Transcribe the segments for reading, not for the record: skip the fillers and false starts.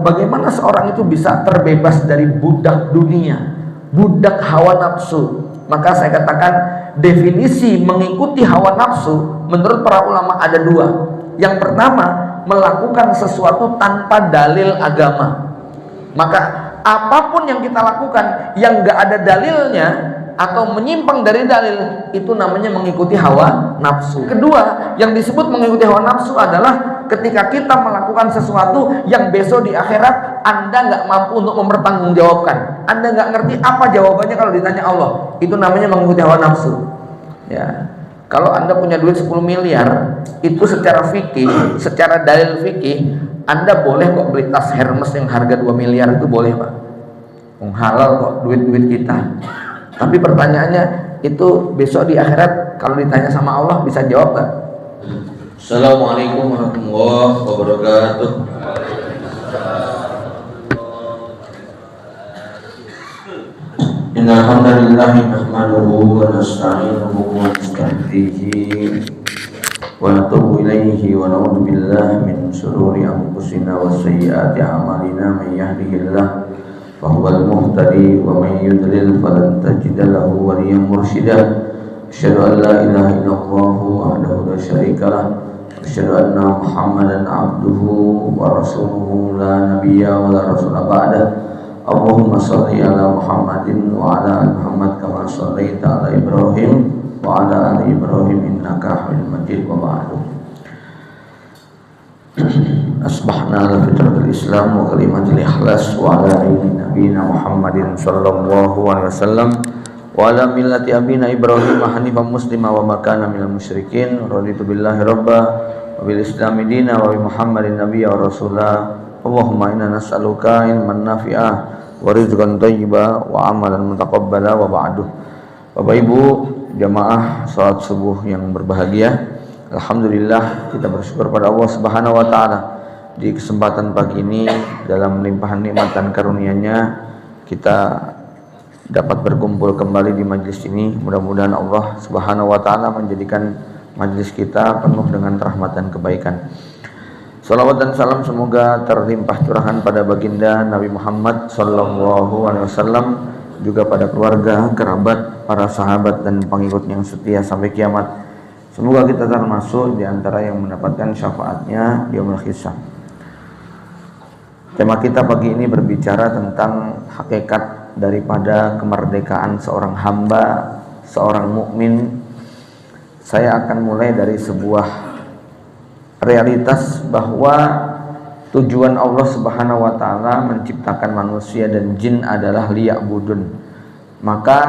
bagaimana seorang itu bisa terbebas dari budak dunia, budak hawa nafsu. Maka saya katakan definisi mengikuti hawa nafsu menurut para ulama ada dua. Yang pertama, melakukan sesuatu tanpa dalil agama. Maka apapun yang kita lakukan yang gak ada dalilnya atau menyimpang dari dalil, itu namanya mengikuti hawa nafsu. Kedua, yang disebut mengikuti hawa nafsu adalah ketika kita melakukan sesuatu yang besok di akhirat Anda nggak mampu untuk mempertanggungjawabkan, Anda nggak ngerti apa jawabannya kalau ditanya Allah, itu namanya mengikuti hawa nafsu. Ya, kalau Anda punya duit 10 miliar, itu secara fikih, secara dalil fikih, Anda boleh kok beli tas Hermes yang harga 2 miliar, itu boleh Pak, halal kok duit-duit kita. Tapi pertanyaannya, itu besok di akhirat kalau ditanya sama Allah bisa jawab nggak? Assalamualaikum warahmatullahi wabarakatuh. Innal hamdalillah nahmaduhu wa nasta'inuhu wa nasta'dihi wa natubu ilaihi wa na'udzu billahi min shururi anfusina wa sayyiati a'malina. Man yahdihillahu fahuwal muhtadi wa man yudlil falan tajida lahu waliyyan mursyida. Asyhadu an la ilaha illallah wahdahu la syarika lah. Asyhadu anna Muhammadan abduhu wa rasuluhu la nabiyya wa la rasula ba'dah. Allahumma shalli ala Muhammadin wa ala ali Muhammad kama shallaita ala Ibrahim wa ala ali Ibrahim innaka Hamidum Majid wa ba'du. Asbahna ala fitratil Islam wa kalimatil ikhlas wa ala dini nabiyina Muhammadin sallallahu alaihi wasallam wa ala millati abina Ibrahim hanifan muslima wa ma kana minal musyrikin. Raditu billahi rabba wa bil islami dina wa bi Muhammadin nabiyya wa rasulah. Allahumma inna nas'aluka ilman nafi'ah wa rizqan thayyiba wa amalan mutaqabbala wa ba'du. Bapak Ibu jamaah salat subuh yang berbahagia, alhamdulillah kita bersyukur pada Allah Subhanahu wa taala di kesempatan pagi ini dalam limpahan nikmat dan karunia-Nya kita dapat berkumpul kembali di majelis ini. Mudah-mudahan Allah Subhanahu wa taala menjadikan majelis kita penuh dengan rahmat dan kebaikan. Salawat dan salam semoga terlimpah curahan pada baginda Nabi Muhammad sallallahu alaihi wasallam, juga pada keluarga, kerabat, para sahabat dan pengikut yang setia sampai kiamat. Semoga kita termasuk di antara yang mendapatkan syafaatnya di yaumul hisab. Tema kita pagi ini berbicara tentang hakikat daripada kemerdekaan seorang hamba, seorang mukmin. Saya akan mulai dari sebuah realitas bahwa tujuan Allah Subhanahu wa taala menciptakan manusia dan jin adalah liya'budun. Maka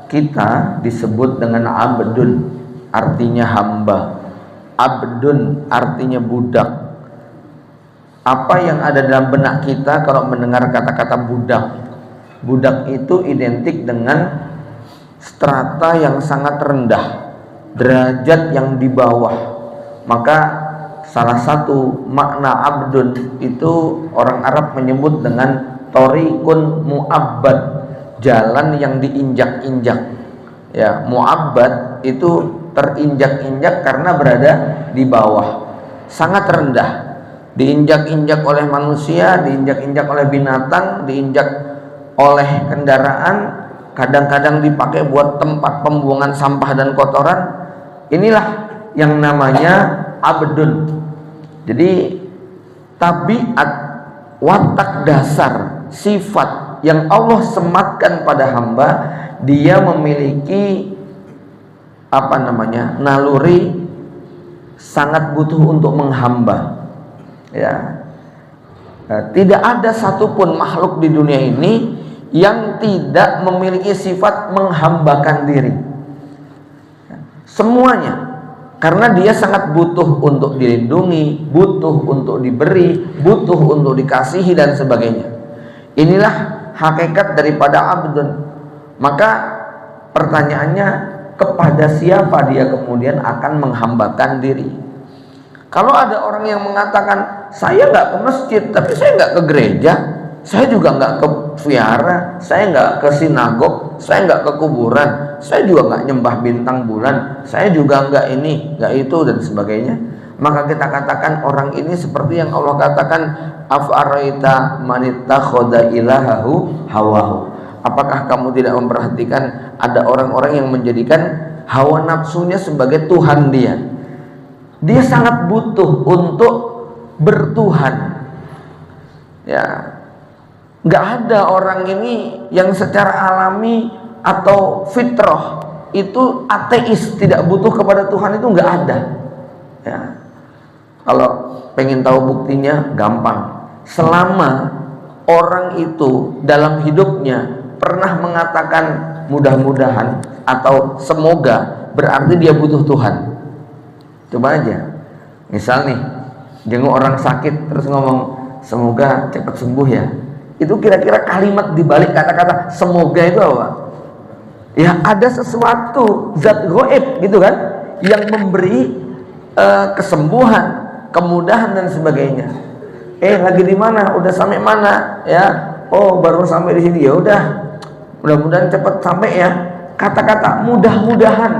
kita disebut dengan abdun, artinya hamba. Abdun artinya budak. Apa yang ada dalam benak kita kalau mendengar kata-kata budak? Budak itu identik dengan strata yang sangat rendah, derajat yang di bawah. Maka salah satu makna abdun itu orang Arab menyebut dengan thoriqun mu'abbad, jalan yang diinjak-injak. Ya, mu'abbad itu terinjak-injak karena berada di bawah, sangat rendah, diinjak-injak oleh manusia, diinjak-injak oleh binatang, diinjak oleh kendaraan, kadang-kadang dipakai buat tempat pembuangan sampah dan kotoran. Inilah yang namanya abdun. Jadi tabiat, watak dasar, sifat yang Allah sematkan pada hamba, dia memiliki naluri sangat butuh untuk menghamba. Ya, tidak ada satupun makhluk di dunia ini yang tidak memiliki sifat menghambakan diri. Semuanya. Karena dia sangat butuh untuk dilindungi, butuh untuk diberi, butuh untuk dikasihi dan sebagainya. Inilah hakikat daripada abdun. Maka pertanyaannya, kepada siapa dia kemudian akan menghambakan diri? Kalau ada orang yang mengatakan, saya nggak ke masjid, tapi saya nggak ke gereja, saya juga nggak ke vihara, saya nggak ke sinagog, saya nggak ke kuburan, saya juga nggak nyembah bintang bulan, saya juga nggak ini, nggak itu dan sebagainya. maka kita katakan orang ini seperti yang Allah katakan, afaraita manittakhadha ilahahu hawahu. Apakah kamu tidak memperhatikan ada orang-orang yang menjadikan hawa nafsunya sebagai Tuhan dia? Dia sangat butuh untuk bertuhan. Ya, nggak ada orang ini yang secara alami atau fitrah itu ateis, tidak butuh kepada Tuhan, itu nggak ada. Ya, kalau pengen tahu buktinya gampang. Selama orang itu dalam hidupnya pernah mengatakan mudah-mudahan atau semoga, berarti dia butuh Tuhan. Coba aja, misal nih jenguk orang sakit terus ngomong semoga cepat sembuh ya, itu kira-kira kalimat dibalik kata-kata semoga itu apa? Ya ada sesuatu zat gaib gitu kan, yang memberi kesembuhan, kemudahan dan sebagainya. Lagi di mana? Udah sampai mana? Ya, oh baru sampai di sini. Ya udah, mudah-mudahan cepat sampai ya. Kata-kata mudah-mudahan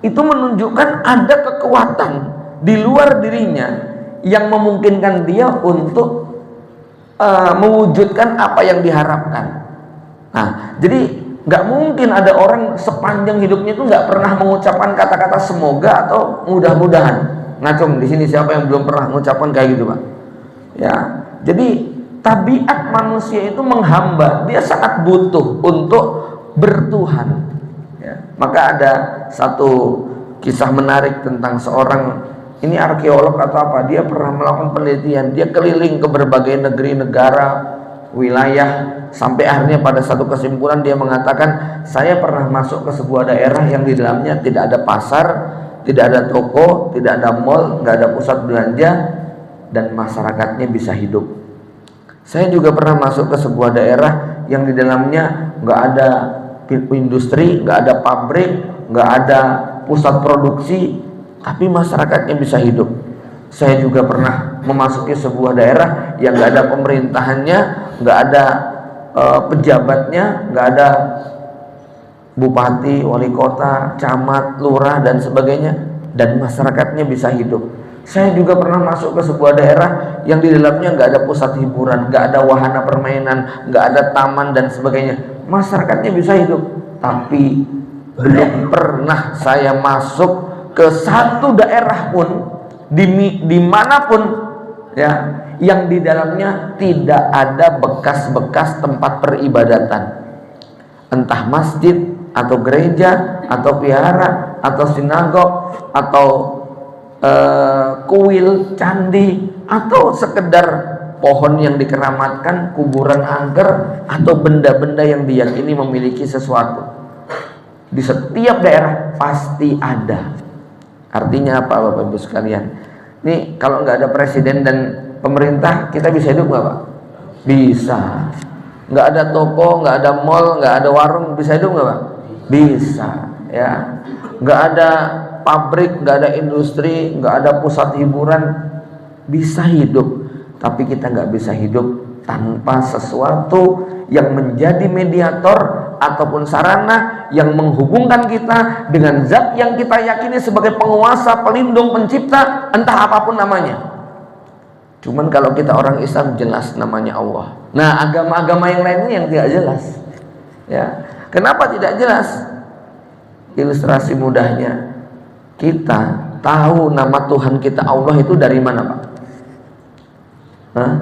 itu menunjukkan ada kekuatan di luar dirinya yang memungkinkan dia untuk mewujudkan apa yang diharapkan. Nah, jadi nggak mungkin ada orang sepanjang hidupnya itu nggak pernah mengucapkan kata-kata semoga atau mudah-mudahan. Ngacung di sini siapa yang belum pernah mengucapkan kayak gitu, Pak? Ya, jadi tabiat manusia itu menghamba, dia sangat butuh untuk bertuhan. Ya, maka ada satu kisah menarik tentang seorang, ini arkeolog atau apa, dia pernah melakukan penelitian, dia keliling ke berbagai negeri, negara, wilayah, sampai akhirnya pada satu kesimpulan dia mengatakan, saya pernah masuk ke sebuah daerah yang di dalamnya tidak ada pasar, tidak ada toko, tidak ada mall, nggak ada pusat belanja, dan masyarakatnya bisa hidup. Saya juga pernah masuk ke sebuah daerah yang di dalamnya nggak ada industri, nggak ada pabrik, nggak ada pusat produksi, tapi masyarakatnya bisa hidup. Saya juga pernah memasuki sebuah daerah yang nggak ada pemerintahannya, nggak ada pejabatnya, nggak ada bupati, wali kota, camat, lurah dan sebagainya, dan masyarakatnya bisa hidup. Saya juga pernah masuk ke sebuah daerah yang di dalamnya nggak ada pusat hiburan, nggak ada wahana permainan, nggak ada taman dan sebagainya. Masyarakatnya bisa hidup, tapi belum pernah saya masuk ke satu daerah pun dimanapun ya yang di dalamnya tidak ada bekas-bekas tempat peribadatan, entah masjid atau gereja atau vihara atau sinagog atau kuil, candi, atau sekedar pohon yang dikeramatkan, kuburan angker, atau benda-benda yang diyakini memiliki sesuatu. Di setiap daerah pasti ada. Artinya apa, Bapak Ibu sekalian? Nih kalau nggak ada presiden dan pemerintah, kita bisa hidup nggak, Pak? Bisa. Nggak ada toko, nggak ada mall, nggak ada warung, bisa hidup nggak, Pak? Bisa. Ya. Nggak ada pabrik, nggak ada industri, nggak ada pusat hiburan, bisa hidup. Tapi kita nggak bisa hidup tanpa sesuatu yang menjadi mediator ataupun sarana yang menghubungkan kita dengan zat yang kita yakini sebagai penguasa, pelindung, pencipta, entah apapun namanya. Cuman kalau kita orang Islam jelas namanya Allah. Nah, agama-agama yang lainnya yang tidak jelas. Ya, kenapa tidak jelas? Ilustrasi mudahnya, kita tahu nama Tuhan kita Allah itu dari mana, Pak? Hah?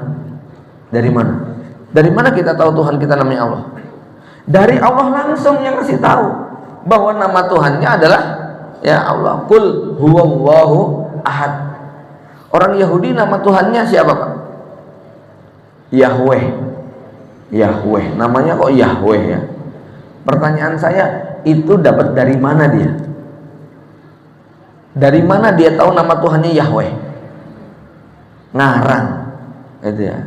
Dari mana? Dari mana kita tahu Tuhan kita namanya Allah? Dari Allah langsung yang kasih tahu bahwa nama Tuhannya adalah ya Allah. Qul huwallahu ahad. Orang Yahudi nama Tuhannya siapa, Pak? Yahweh. Yahweh. Namanya kok Yahweh ya? Pertanyaan saya, itu dapat dari mana dia? Dari mana dia tahu nama Tuhannya Yahweh? Ngarang. Itu ya.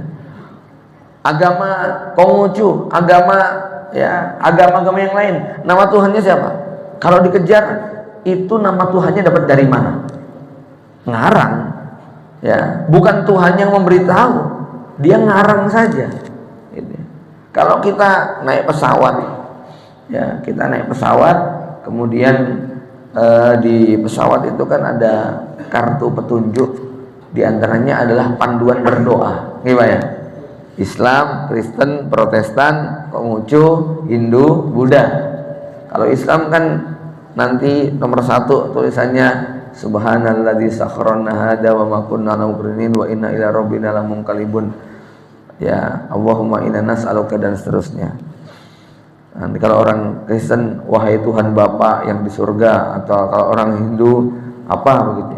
Agama Konghucu, agama-agama yang lain, nama Tuhannya siapa? Kalau dikejar, itu nama Tuhannya dapat dari mana? Ngarang. Ya, bukan Tuhan yang memberitahu, dia ngarang saja. Gitu. Kalau kita naik pesawat, ya kita naik pesawat, kemudian di pesawat itu kan ada kartu petunjuk, diantaranya adalah panduan berdoa, gimana ya? Islam, Kristen, Protestan, Konghucu, Hindu, Buddha. Kalau Islam kan nanti nomor 1 tulisannya Subhanalladzi sakharana hada wa ma kunna muqrinin wa inna ila rabbina lamunqalibun. Ya, Allahumma inna nas'aluka dan seterusnya. Nanti kalau orang Kristen, wahai Tuhan Bapa yang di surga, atau kalau orang Hindu apa begitu.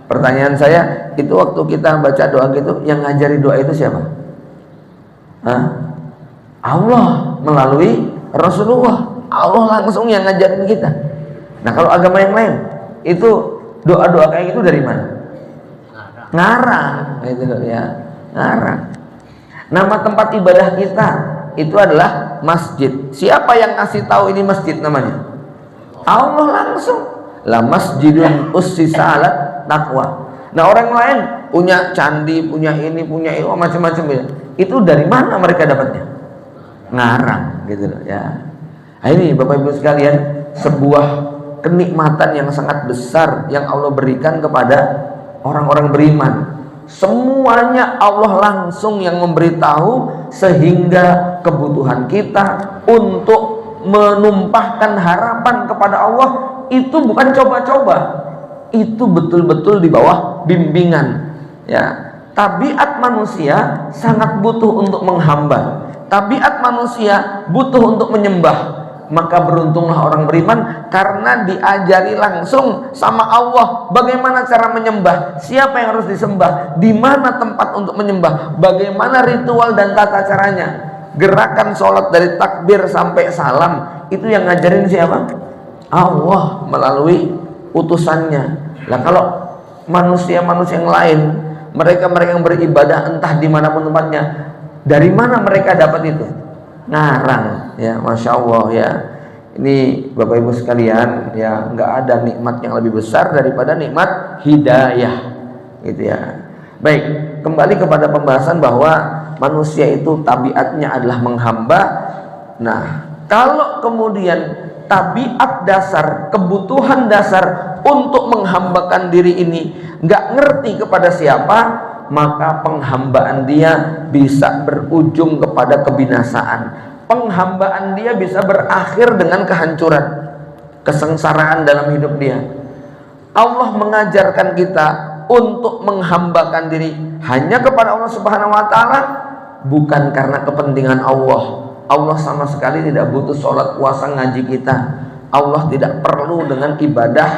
Pertanyaan saya, itu waktu kita baca doa gitu, yang ngajari doa itu siapa? Allah melalui Rasulullah. Allah langsung yang ngajarin kita. Nah, kalau agama yang lain itu doa-doa kayak gitu dari mana? Ngarang gitu ya, ngarang. Nama tempat ibadah kita itu adalah masjid. Siapa yang ngasih tahu ini masjid namanya? Allah langsung. La masjidun ussisa 'alat taqwa. Nah, orang lain punya candi, punya ini, punya itu, macam-macam ya. Itu dari mana mereka dapatnya? Ngarang gitu loh ya. Nah, ini Bapak Ibu sekalian, sebuah kenikmatan yang sangat besar yang Allah berikan kepada orang-orang beriman. Semuanya Allah langsung yang memberitahu, sehingga kebutuhan kita untuk menumpahkan harapan kepada Allah itu bukan coba-coba, itu betul-betul di bawah bimbingan ya. Tabiat manusia sangat butuh untuk menghamba, tabiat manusia butuh untuk menyembah. Maka beruntunglah orang beriman karena diajari langsung sama Allah bagaimana cara menyembah, siapa yang harus disembah, di mana tempat untuk menyembah, bagaimana ritual dan tata caranya. Gerakan sholat dari takbir sampai salam itu yang ngajarin siapa? Allah melalui utusannya. Lah kalau manusia-manusia yang lain, mereka yang beribadah entah dimanapun tempatnya, dari mana mereka dapat itu? Ngarang ya, Masya Allah ya. Ini Bapak Ibu sekalian ya, nggak ada nikmat yang lebih besar daripada nikmat hidayah gitu ya. Baik, kembali kepada pembahasan bahwa manusia itu tabiatnya adalah menghamba. Nah, kalau kemudian tabiat dasar, kebutuhan dasar untuk menghambakan diri ini nggak ngerti kepada siapa, maka penghambaan dia bisa berujung kepada kebinasaan. Penghambaan dia bisa berakhir dengan kehancuran, kesengsaraan dalam hidup dia. Allah mengajarkan kita untuk menghambakan diri hanya kepada Allah Subhanahu wa taala, bukan karena kepentingan Allah. Allah sama sekali tidak butuh sholat, puasa, ngaji kita. Allah tidak perlu dengan ibadah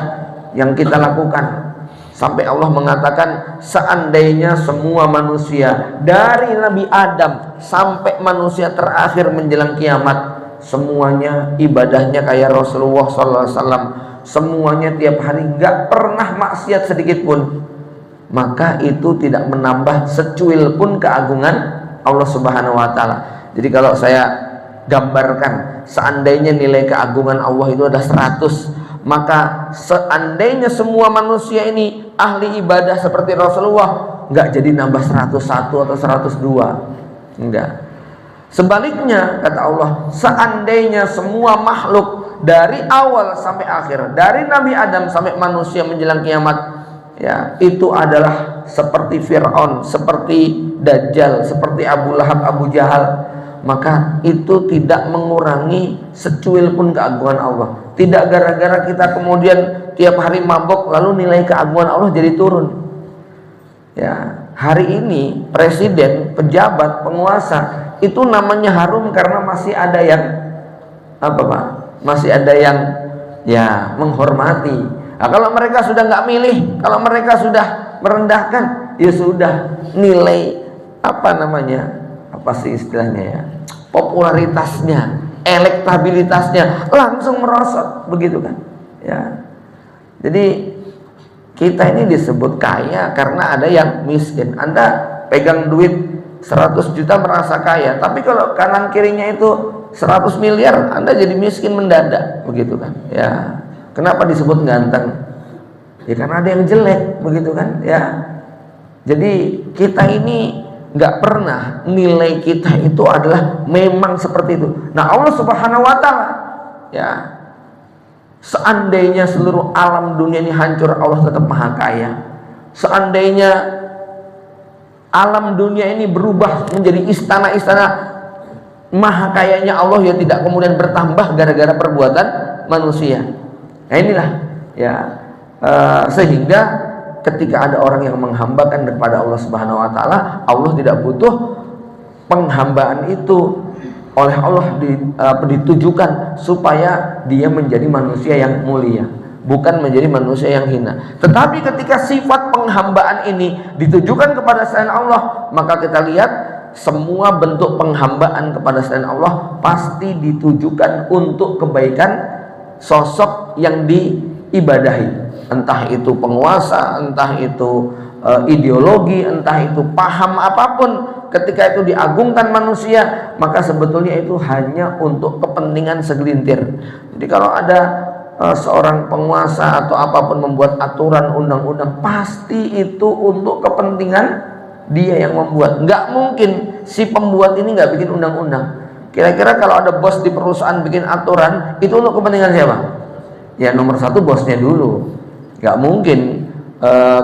yang kita lakukan. Sampai Allah mengatakan, seandainya semua manusia dari Nabi Adam sampai manusia terakhir menjelang kiamat, semuanya ibadahnya kayak Rasulullah SAW, semuanya tiap hari nggak pernah maksiat sedikit pun, maka itu tidak menambah secuil pun keagungan Allah Subhanahu wa taala. Jadi kalau saya gambarkan, seandainya nilai keagungan Allah itu ada 100, maka seandainya semua manusia ini ahli ibadah seperti Rasulullah, nggak jadi nambah 101 atau 102, enggak. Sebaliknya kata Allah, seandainya semua makhluk dari awal sampai akhir, dari Nabi Adam sampai manusia menjelang kiamat ya, itu adalah seperti Fir'aun, seperti Dajjal, seperti Abu Lahab, Abu Jahal, maka itu tidak mengurangi secuil pun keagungan Allah. Tidak gara-gara kita kemudian tiap hari mabok lalu nilai keagungan Allah jadi turun ya. Hari ini presiden, pejabat, penguasa itu namanya harum karena masih ada yang apa Pak? Masih ada yang ya menghormati. Nah, kalau mereka sudah nggak milih, kalau mereka sudah merendahkan, ya sudah, nilai apa namanya, apa sih istilahnya ya, popularitasnya, elektabilitasnya langsung merosot, begitu kan ya. Jadi kita ini disebut kaya karena ada yang miskin. Anda pegang duit 100 juta merasa kaya, tapi kalau kanan kirinya itu 100 miliar, Anda jadi miskin mendadak, begitu kan ya. Kenapa disebut ganteng? Ya karena ada yang jelek, begitu kan ya. Jadi kita ini nggak pernah nilai kita itu adalah memang seperti itu. Nah, Allah Subhanahu wa taala ya, Seandainya seluruh alam dunia ini hancur, Allah tetap maha kaya. Seandainya alam dunia ini berubah menjadi istana-istana, maha kayanya Allah ya tidak kemudian bertambah gara-gara perbuatan manusia. Nah inilah ya, sehingga ketika ada orang yang menghambakan kepada Allah Subhanahu wa taala, Allah tidak butuh penghambaan itu oleh Allah ditujukan supaya dia menjadi manusia yang mulia, bukan menjadi manusia yang hina. Tetapi ketika sifat penghambaan ini ditujukan kepada selain Allah, maka kita lihat semua bentuk penghambaan kepada selain Allah pasti ditujukan untuk kebaikan sosok yang diibadahi, entah itu penguasa, entah itu ideologi, entah itu paham apapun. Ketika itu diagungkan manusia, maka sebetulnya itu hanya untuk kepentingan segelintir. Jadi kalau ada seorang penguasa atau apapun membuat aturan undang-undang, pasti itu untuk kepentingan dia yang membuat. Nggak mungkin si pembuat ini nggak bikin undang-undang. Kira-kira kalau ada bos di perusahaan bikin aturan, itu untuk kepentingan siapa? Ya nomor satu bosnya dulu. Nggak mungkin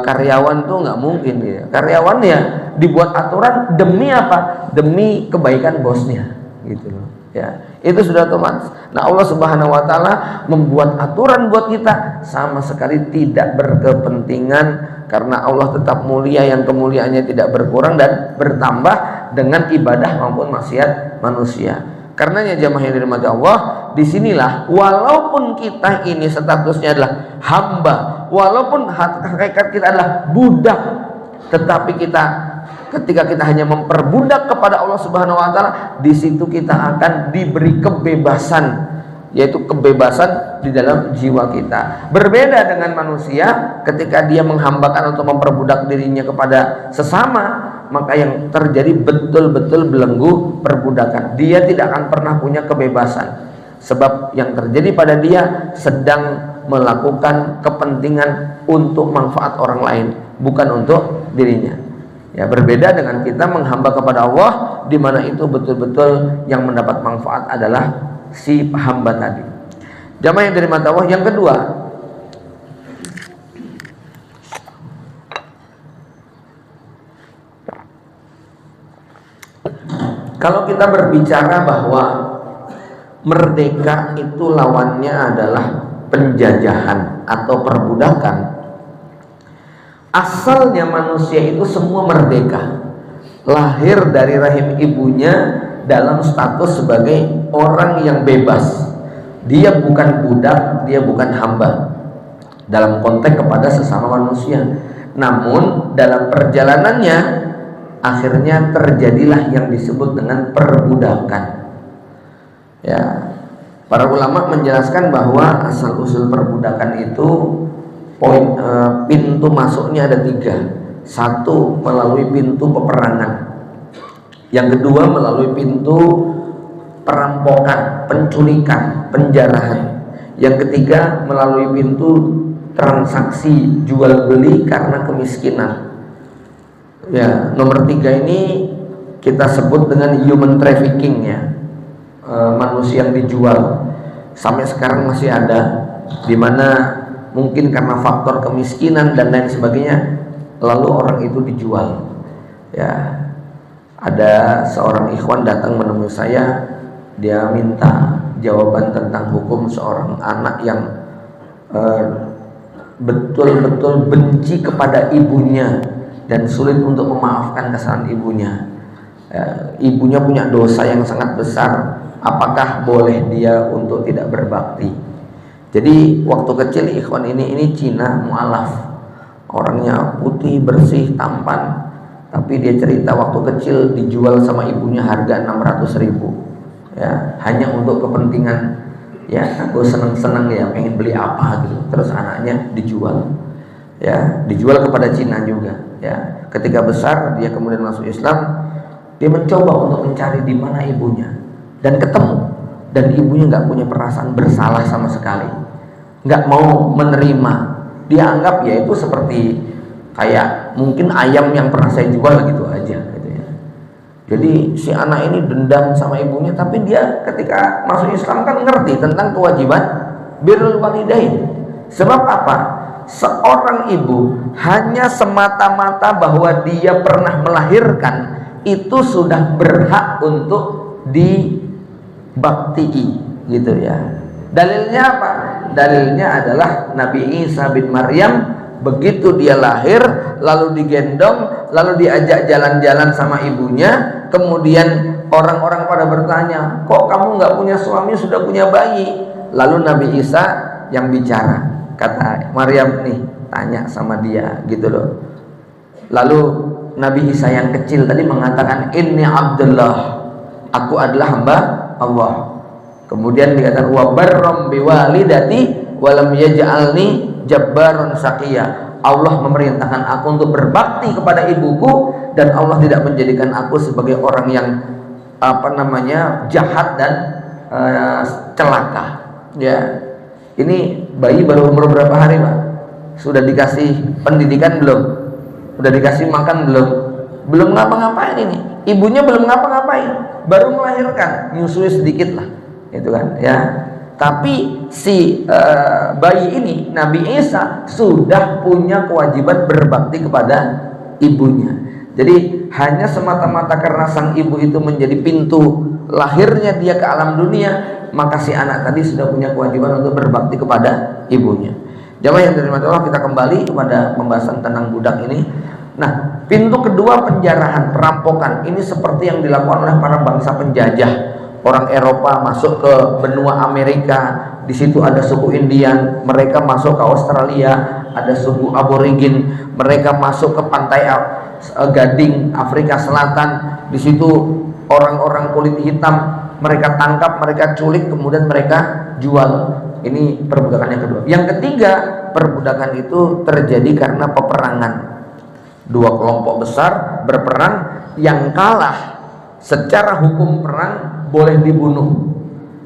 karyawan tuh nggak mungkin ya. Karyawan ya dibuat aturan demi apa? Demi kebaikan bosnya, gitu loh. Ya, itu sudah otomatis. Nah, Allah Subhanahu wa taala membuat aturan buat kita sama sekali tidak berkepentingan, karena Allah tetap mulia yang kemuliaannya tidak berkurang dan bertambah dengan ibadah maupun maksiat manusia. Karenanya jamaah yang dirahmati Allah, disinilah walaupun kita ini statusnya adalah hamba, walaupun hakikat kita adalah budak, tetapi ketika kita hanya memperbudak kepada Allah Subhanahu wa taala, di situ kita akan diberi kebebasan, yaitu kebebasan di dalam jiwa kita. Berbeda dengan manusia, ketika dia menghambakan atau memperbudak dirinya kepada sesama, maka yang terjadi betul-betul belenggu perbudakan. Dia tidak akan pernah punya kebebasan, sebab yang terjadi pada dia sedang melakukan kepentingan untuk manfaat orang lain, bukan untuk dirinya. Ya, berbeda dengan kita menghamba kepada Allah, di mana itu betul-betul yang mendapat manfaat adalah si hamba tadi. Jamaah yang dirahmati Allah, yang kedua, kalau kita berbicara bahwa merdeka itu lawannya adalah penjajahan atau perbudakan, asalnya manusia itu semua merdeka, lahir dari rahim ibunya dalam status sebagai orang yang bebas. Dia bukan budak, dia bukan hamba dalam konteks kepada sesama manusia. Namun dalam perjalanannya akhirnya terjadilah yang disebut dengan perbudakan. Ya, para ulama menjelaskan bahwa asal usul perbudakan itu pintu masuknya ada 3. Satu, melalui pintu peperangan. Yang kedua, melalui pintu perampokan, penculikan, penjarahan. Yang ketiga, melalui pintu transaksi jual beli karena kemiskinan. Ya, nomor 3 ini kita sebut dengan human trafficking, ya, manusia yang dijual. Sampai sekarang masih ada, di mana mungkin karena faktor kemiskinan dan lain sebagainya, lalu orang itu dijual. Ya, ada seorang ikhwan datang menemui saya, dia minta jawaban tentang hukum seorang anak yang betul-betul benci kepada ibunya dan sulit untuk memaafkan kesalahan ibunya. Ibunya punya dosa yang sangat besar, apakah boleh dia untuk tidak berbakti? Jadi waktu kecil ikhwan ini Cina mualaf, orangnya putih, bersih, tampan, tapi dia cerita waktu kecil dijual sama ibunya harga 600.000, ya, hanya untuk kepentingan, ya, aku seneng-seneng ya, pengen beli apa gitu, terus anaknya dijual, ya, dijual kepada Cina juga, ya. Ketika besar dia kemudian masuk Islam, dia mencoba untuk mencari di mana ibunya dan ketemu, dan ibunya nggak punya perasaan bersalah sama sekali, nggak mau menerima. Dia anggap ya itu seperti kayak mungkin ayam yang pernah saya jual gitu aja gitu ya. Jadi si anak ini dendam sama ibunya, tapi dia ketika masuk Islam kan ngerti tentang kewajiban birrul walidain. Sebab apa? Seorang ibu hanya semata-mata bahwa dia pernah melahirkan itu sudah berhak untuk dibaktii, gitu ya. Dalilnya apa? Dalilnya adalah Nabi Isa bin Maryam, begitu dia lahir lalu digendong, lalu diajak jalan-jalan sama ibunya, kemudian orang-orang pada bertanya, kok kamu nggak punya suami sudah punya bayi? Lalu Nabi Isa yang bicara, kata Maryam nih tanya sama dia, gitu loh. Lalu Nabi Isa yang kecil tadi mengatakan, inni Abdullah, aku adalah hamba Allah. Kemudian dikatakan, wa barram biwalidati wa lam yaj'alni jabbaron saqiyya. Allah memerintahkan aku untuk berbakti kepada ibuku, dan Allah tidak menjadikan aku sebagai orang yang jahat dan celaka. Ya, ini bayi baru umur berapa hari, Pak? Sudah dikasih pendidikan belum? Sudah dikasih makan belum? Belum ngapa-ngapain ini. Ibunya belum ngapa-ngapain, baru melahirkan, nyusui sedikit lah, itu kan, ya. Tapi si bayi ini, Nabi Isa, sudah punya kewajiban berbakti kepada ibunya. Jadi hanya semata-mata karena sang ibu itu menjadi pintu lahirnya dia ke alam dunia, maka si anak tadi sudah punya kewajiban untuk berbakti kepada ibunya. Jamaah yang dirahmati Allah, kita kembali kepada pembahasan tentang budak ini. Nah, pintu kedua, penjarahan, perampokan, ini seperti yang dilakukan oleh para bangsa penjajah. Orang Eropa masuk ke benua Amerika, di situ ada suku Indian, mereka masuk ke Australia, ada suku Aborigin, mereka masuk ke pantai Gading, Afrika Selatan, di situ orang-orang kulit hitam mereka tangkap, mereka culik, kemudian mereka jual. Ini perbudakan yang kedua. Yang ketiga, perbudakan itu terjadi karena peperangan. Dua kelompok besar berperang, yang kalah secara hukum perang boleh dibunuh,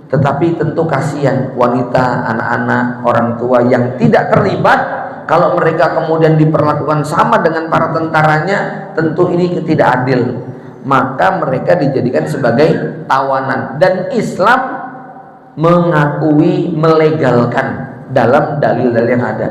tetapi tentu kasihan wanita, anak-anak, orang tua yang tidak terlibat. Kalau mereka kemudian diperlakukan sama dengan para tentaranya, tentu ini tidak adil. Maka mereka dijadikan sebagai tawanan, dan Islam mengakui, melegalkan dalam dalil-dalil yang ada.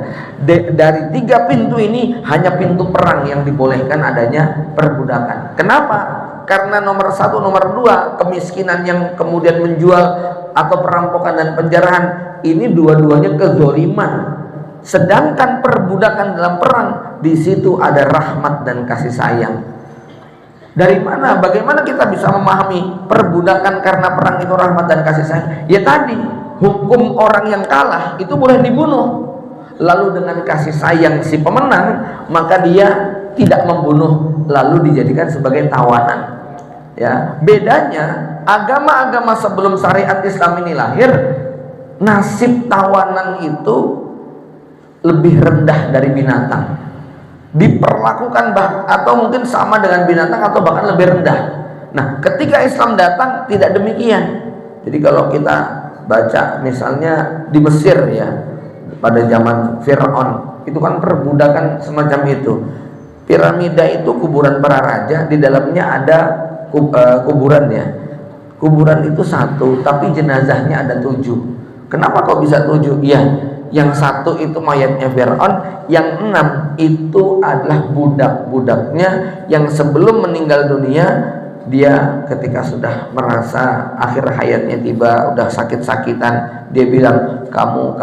Dari tiga pintu ini, hanya pintu perang yang dibolehkan adanya perbudakan. Kenapa? Karena nomor satu, nomor dua, kemiskinan yang kemudian menjual atau perampokan dan penjarahan, ini dua-duanya kezoliman. Sedangkan perbudakan dalam perang, di situ ada rahmat dan kasih sayang. Dari mana? Bagaimana kita bisa memahami perbudakan karena perang itu rahmat dan kasih sayang? Ya tadi, hukum orang yang kalah itu boleh dibunuh. Lalu dengan kasih sayang si pemenang, maka dia tidak membunuh, lalu dijadikan sebagai tawanan. Ya, bedanya agama-agama sebelum syariat Islam ini lahir, nasib tawanan itu lebih rendah dari binatang. Diperlakukan atau mungkin sama dengan binatang atau bahkan lebih rendah. Nah, ketika Islam datang tidak demikian. Jadi kalau kita baca misalnya di Mesir ya, pada zaman Fir'aun, itu kan perbudakan semacam itu. Piramida itu kuburan para raja, di dalamnya ada kuburan ya. Kuburan itu satu, tapi jenazahnya ada 7. Kenapa kok bisa 7? Ya, yang satu itu mayatnya Fir'aun, yang 6 itu adalah budak-budaknya yang sebelum meninggal dunia, dia ketika sudah merasa akhir hayatnya tiba, udah sakit-sakitan, dia bilang, kamu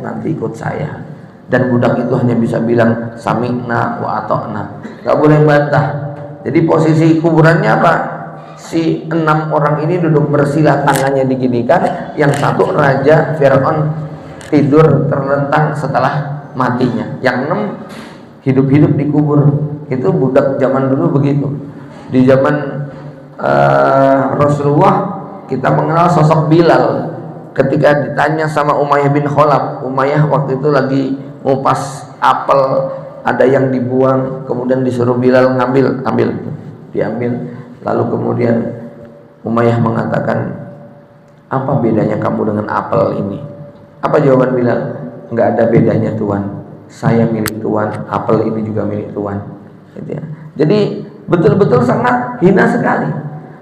nanti ikut saya. Dan budak itu hanya bisa bilang sami'na wa ata'na, gak boleh bantah. Jadi posisi kuburannya apa? Si 6 orang ini duduk bersila, tangannya diginikan, yang satu raja Fir'aun tidur terlentang setelah matinya, yang 6 hidup-hidup dikubur. Itu budak zaman dulu begitu. Di zaman Rasulullah kita mengenal sosok Bilal. Ketika ditanya sama Umayyah bin Khalaf, Umayyah waktu itu lagi ngupas apel, ada yang dibuang, kemudian disuruh Bilal ambil, diambil. Lalu kemudian Umayyah mengatakan, apa bedanya kamu dengan apel ini? Apa jawaban Bilal? Enggak ada bedanya Tuan, saya milik Tuan, apel ini juga milik Tuan. Gitu ya. Jadi betul-betul sangat hina sekali.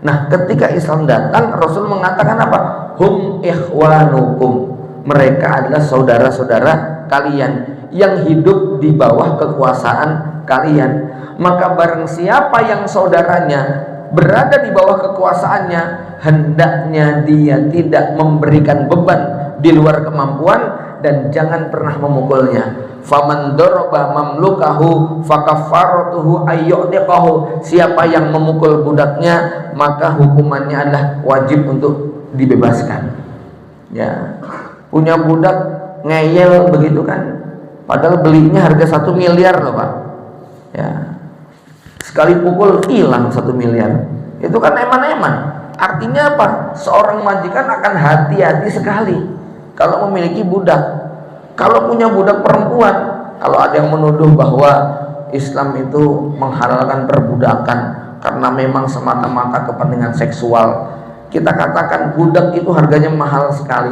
Nah, ketika Islam datang, Rasul mengatakan apa? Hum ikhwanukum, mereka adalah saudara-saudara kalian yang hidup di bawah kekuasaan kalian. Maka barang siapa yang saudaranya berada di bawah kekuasaannya, hendaknya dia tidak memberikan beban di luar kemampuan dan jangan pernah memukulnya. Faman daraba mamlukahu fakaffaratuhu ayyu'tiqahu. Siapa yang memukul budaknya, maka hukumannya adalah wajib untuk dibebaskan. Ya, punya budak ngeyel begitu kan, padahal belinya harga 1 miliar loh Pak. Ya, sekali pukul hilang 1 miliar. Itu kan eman-eman. Artinya apa? Seorang majikan akan hati-hati sekali kalau memiliki budak. Kalau punya budak perempuan, kalau ada yang menuduh bahwa Islam itu menghalalkan perbudakan karena memang semata-mata kepentingan seksual, kita katakan budak itu harganya mahal sekali.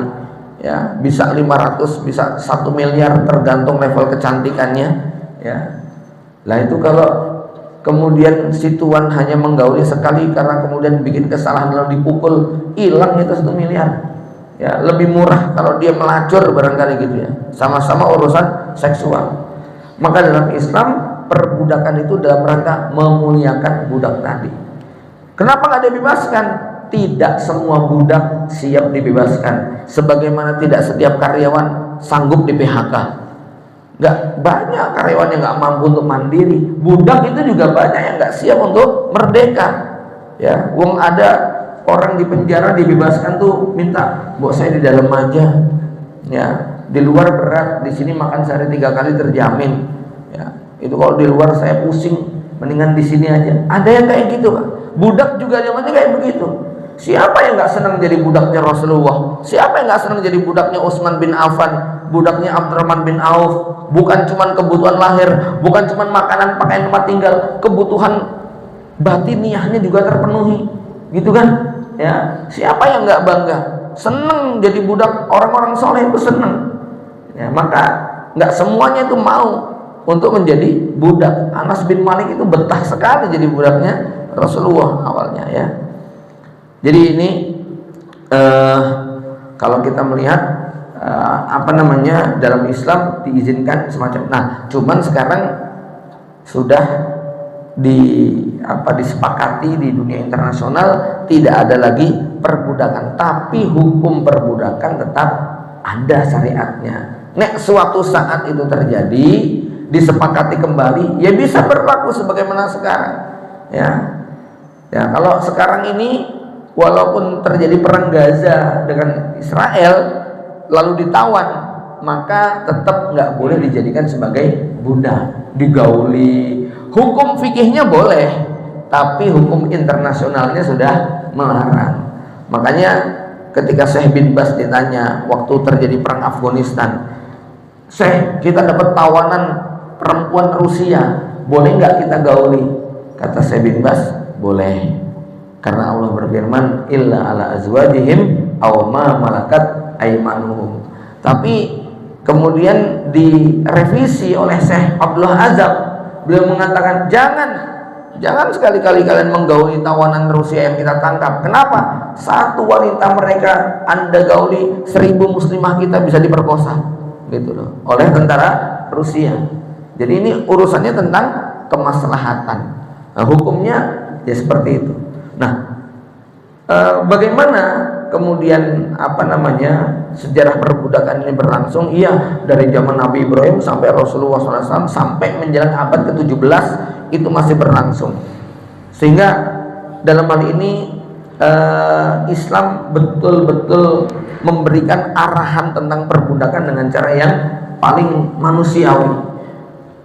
Ya, bisa 500, bisa 1 miliar tergantung level kecantikannya. Ya, lah itu kalau kemudian si tuan hanya menggauli sekali karena kemudian bikin kesalahan lalu dipukul, hilang itu 1 miliar. Ya, lebih murah kalau dia melacur barangkali gitu ya. Sama-sama urusan seksual. Maka dalam Islam perbudakan itu dalam rangka memuliakan budak tadi. Kenapa nggak dibebaskan? Tidak semua budak siap dibebaskan. Sebagaimana tidak setiap karyawan sanggup di PHK. Nggak banyak karyawan yang nggak mampu untuk mandiri. Budak itu juga banyak yang nggak siap untuk merdeka. Ya, wong ada orang di penjara dibebaskan tuh minta, "Bok, saya di dalam aja." Ya, di luar berat, di sini makan sehari 3 kali terjamin. Ya, itu kalau di luar saya pusing, mendingan di sini aja. Ada yang kayak gitu, Pak. Budak juga zamannya kayak begitu. Siapa yang nggak senang jadi budaknya Rasulullah? Siapa yang nggak senang jadi budaknya Utsman bin Affan, budaknya Abdurrahman bin Auf? Bukan cuma kebutuhan lahir, bukan cuma makanan, pakaian, tempat tinggal, kebutuhan batiniahnya juga terpenuhi, gitu kan? Ya, siapa yang nggak bangga? Seneng jadi budak orang-orang soleh itu seneng. Ya, maka nggak semuanya itu mau untuk menjadi budak. Anas bin Malik itu betah sekali jadi budaknya Rasulullah awalnya ya. Jadi ini kalau kita melihat dalam Islam diizinkan semacam. Nah, cuman sekarang sudah disepakati di dunia internasional tidak ada lagi perbudakan, tapi hukum perbudakan tetap ada syariatnya. Nek suatu saat itu terjadi, disepakati kembali, ya bisa berlaku sebagaimana sekarang. Ya, kalau sekarang ini walaupun terjadi perang Gaza dengan Israel lalu ditawan, maka tetap nggak boleh dijadikan sebagai budak, digauli. Hukum fikihnya boleh, tapi hukum internasionalnya sudah melarang. Makanya ketika Syekh bin Bas ditanya waktu terjadi perang Afghanistan, "Syekh, kita dapat tawanan perempuan Rusia, boleh nggak kita gauli?" Kata Syekh bin Bas, boleh. Karena Allah berfirman, "Illa ala azwajihim aw ma malakat aymanuhum." Tapi kemudian direvisi oleh Syekh Abdullah Azab. Beliau mengatakan, jangan sekali-kali kalian menggauli tawanan Rusia yang kita tangkap. Kenapa? Satu wanita mereka Anda gauli, 1000 muslimah kita bisa diperkosa, gitu loh, oleh tentara Rusia. Jadi ini urusannya tentang kemaslahatan. Nah, hukumnya ya seperti itu. Nah, bagaimana kemudian sejarah perbudakan ini berlangsung? Iya, dari zaman Nabi Ibrahim sampai Rasulullah SAW sampai menjelang abad ke-17 itu masih berlangsung. Sehingga dalam hal ini Islam betul-betul memberikan arahan tentang perbudakan dengan cara yang paling manusiawi.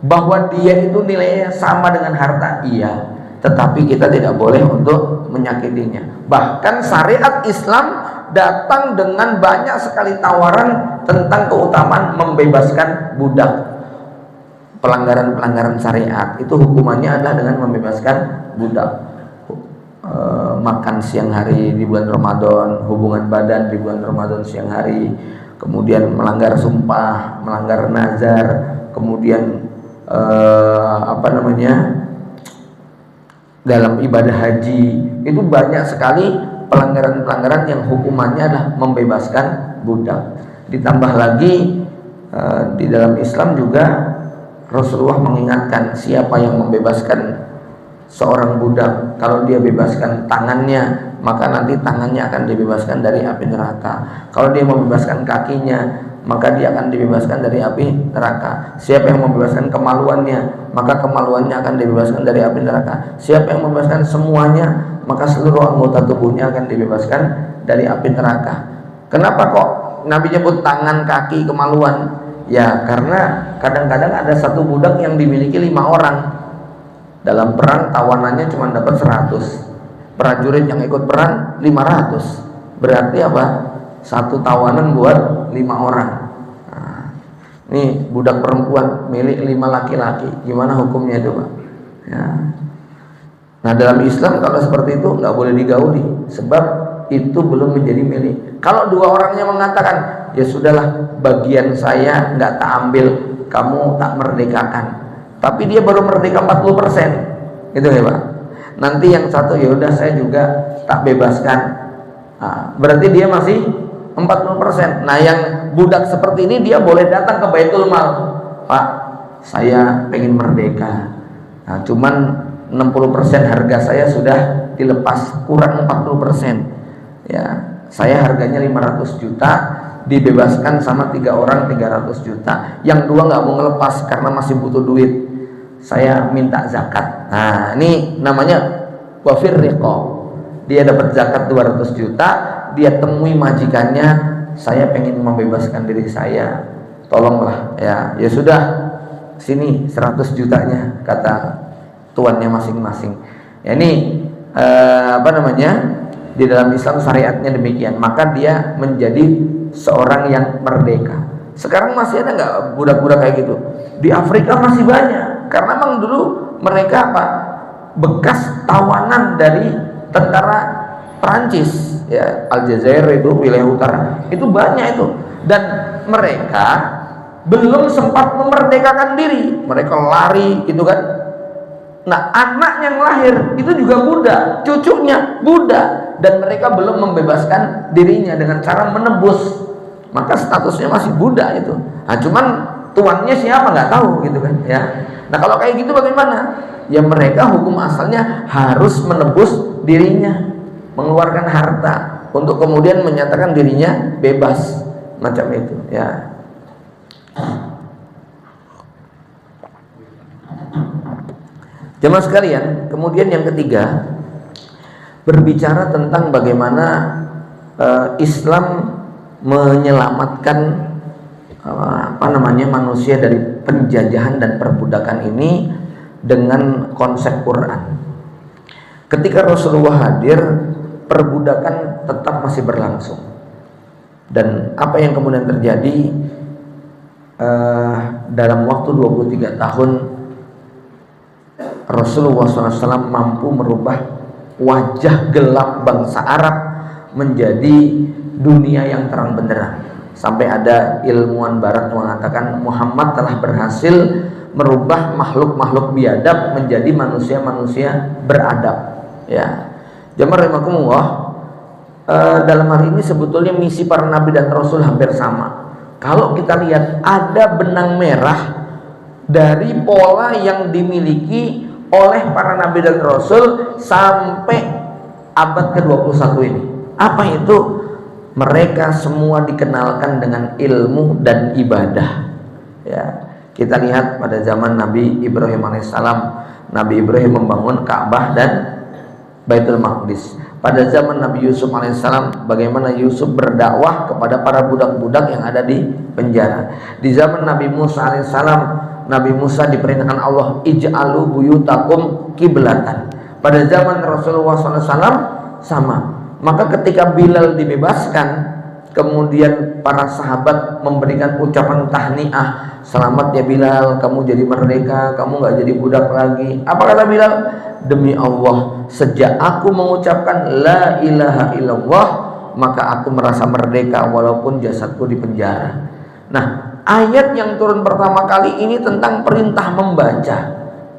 Bahwa dia itu nilainya sama dengan harta, iya, tetapi kita tidak boleh untuk menyakitinya. Bahkan syariat Islam datang dengan banyak sekali tawaran tentang keutamaan membebaskan budak. Pelanggaran-pelanggaran syariat itu hukumannya adalah dengan membebaskan budak. Makan siang hari di bulan Ramadan, hubungan badan di bulan Ramadan siang hari, kemudian melanggar sumpah, melanggar nazar, kemudian dalam ibadah haji itu banyak sekali pelanggaran-pelanggaran yang hukumannya adalah membebaskan budak. Ditambah lagi di dalam Islam juga Rasulullah mengingatkan siapa yang membebaskan seorang budak, kalau dia bebaskan tangannya, maka nanti tangannya akan dibebaskan dari api neraka. Kalau dia membebaskan kakinya, maka dia akan dibebaskan dari api neraka. Siapa yang membebaskan kemaluannya, maka kemaluannya akan dibebaskan dari api neraka. Siapa yang membebaskan semuanya, maka seluruh anggota tubuhnya akan dibebaskan dari api neraka. Kenapa kok Nabi nyebut tangan, kaki, kemaluan? Ya karena kadang-kadang ada satu budak yang dimiliki 5 orang. Dalam perang tawanannya cuma dapat 100, prajurit yang ikut perang 500. Berarti apa? Satu tawanan buat 5 orang. Nah, ini budak perempuan milik 5 laki-laki, gimana hukumnya itu Pak? Ya. Nah dalam Islam kalau seperti itu nggak boleh digauli, sebab itu belum menjadi milik. Kalau 2 orangnya mengatakan ya sudahlah, bagian saya nggak tak ambil, kamu tak merdekakan, tapi dia baru merdeka 40%, gitu ya Pak. Nanti yang satu ya udah saya juga tak bebaskan, nah, berarti dia masih 40%. Nah yang budak seperti ini dia boleh datang ke Baitul Mal, Pak saya pengen merdeka, nah cuman 60% harga saya sudah dilepas, kurang 40%. Ya, saya harganya 500 juta, dibebaskan sama 3 orang 300 juta. Yang 2 nggak mau ngelepas karena masih butuh duit. Saya minta zakat. Nah, ini namanya wafir riqab. Dia dapat zakat 200 juta, dia temui majikannya, saya pengen membebaskan diri saya. Tolonglah ya. Ya sudah, sini 100 jutanya kata tuannya masing-masing. Ya ini di dalam Islam syariatnya demikian, maka dia menjadi seorang yang merdeka. Sekarang masih ada nggak budak-budak kayak gitu? Di Afrika masih banyak, karena memang dulu mereka bekas tawanan dari tentara Perancis, ya Aljazair itu wilayah utara, itu banyak itu, dan mereka belum sempat memerdekakan diri, mereka lari gitu kan. Nah anak yang lahir itu juga budak, cucunya budak, dan mereka belum membebaskan dirinya dengan cara menebus, maka statusnya masih budak itu. Nah cuman tuannya siapa nggak tahu gitu kan ya. Nah kalau kayak gitu bagaimana? Ya mereka hukum asalnya harus menebus dirinya, mengeluarkan harta untuk kemudian menyatakan dirinya bebas, macam itu ya. Jemaah sekalian, kemudian yang ketiga, berbicara tentang bagaimana Islam menyelamatkan manusia dari penjajahan dan perbudakan ini dengan konsep Quran. Ketika Rasulullah hadir, perbudakan tetap masih berlangsung. Dan apa yang kemudian terjadi dalam waktu 23 tahun Rasulullah SAW mampu merubah wajah gelap bangsa Arab menjadi dunia yang terang benderang. Sampai ada ilmuwan barat mengatakan Muhammad telah berhasil merubah makhluk-makhluk biadab menjadi manusia-manusia beradab. Ya, jemaah rahimakumullah, dalam hal ini sebetulnya misi para nabi dan rasul hampir sama. Kalau kita lihat ada benang merah dari pola yang dimiliki oleh para nabi dan rasul sampai abad ke-21 ini. Apa itu? Mereka semua dikenalkan dengan ilmu dan ibadah. Ya, kita lihat pada zaman Nabi Ibrahim alaihissalam, Nabi Ibrahim membangun Ka'bah dan Baitul Maqdis. Pada zaman Nabi Yusuf alaihissalam, bagaimana Yusuf berdakwah kepada para budak-budak yang ada di penjara. Di zaman Nabi Musa alaihissalam, Nabi Musa diperintahkan Allah, ij'alu buyutakum kiblatan. Pada zaman Rasulullah SAW sama. Maka ketika Bilal dibebaskan, kemudian para sahabat memberikan ucapan tahniah, selamat ya Bilal, kamu jadi merdeka, kamu gak jadi budak lagi. Apa kata Bilal? Demi Allah, sejak aku mengucapkan la ilaha illallah, maka aku merasa merdeka walaupun jasadku di penjara. Nah, ayat yang turun pertama kali ini tentang perintah membaca.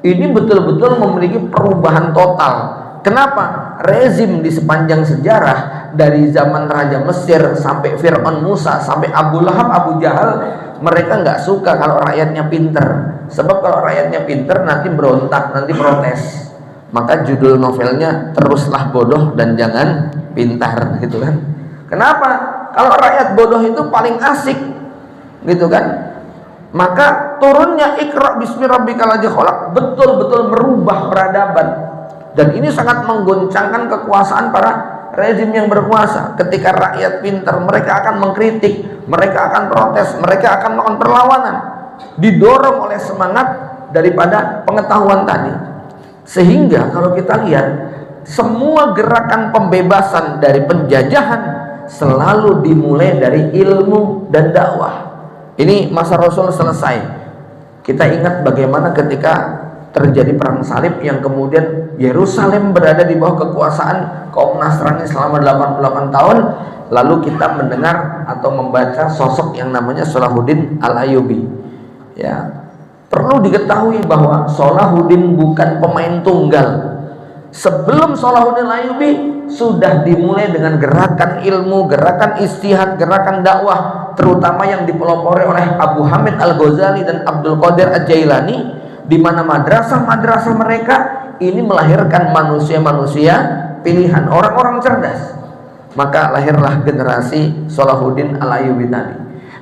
Ini betul-betul memiliki perubahan total. Kenapa? Rezim di sepanjang sejarah dari zaman Raja Mesir sampai Fir'aun Musa sampai Abu Lahab Abu Jahal, mereka nggak suka kalau rakyatnya pinter. Sebab kalau rakyatnya pinter nanti berontak, nanti protes. Maka judul novelnya Teruslah Bodoh dan Jangan Pintar, gitu kan. Kenapa? Kalau rakyat bodoh itu paling asik, gitu kan. Maka turunnya Iqra bismi rabbikal ladzi khalaq betul-betul merubah peradaban. Dan ini sangat menggoncangkan kekuasaan para rezim yang berkuasa. Ketika rakyat pintar, mereka akan mengkritik, mereka akan protes, mereka akan melakukan perlawanan, didorong oleh semangat daripada pengetahuan tadi. Sehingga kalau kita lihat, semua gerakan pembebasan dari penjajahan selalu dimulai dari ilmu dan dakwah. Ini masa Rasul selesai. Kita ingat bagaimana ketika terjadi perang salib yang kemudian Yerusalem berada di bawah kekuasaan kaum Nasrani selama 88 tahun. Lalu kita mendengar atau membaca sosok yang namanya Salahuddin Al-Ayyubi. Ya, perlu diketahui bahwa Salahuddin bukan pemain tunggal. Sebelum Salahuddin Al-Ayyubi sudah dimulai dengan gerakan ilmu, gerakan istihad, gerakan dakwah, terutama yang dipelopori oleh Abu Hamid Al-Ghazali dan Abdul Qadir Al-Jailani, di mana madrasah-madrasah mereka ini melahirkan manusia-manusia pilihan, orang-orang cerdas. Maka lahirlah generasi Salahuddin Al-Ayyubi tadi.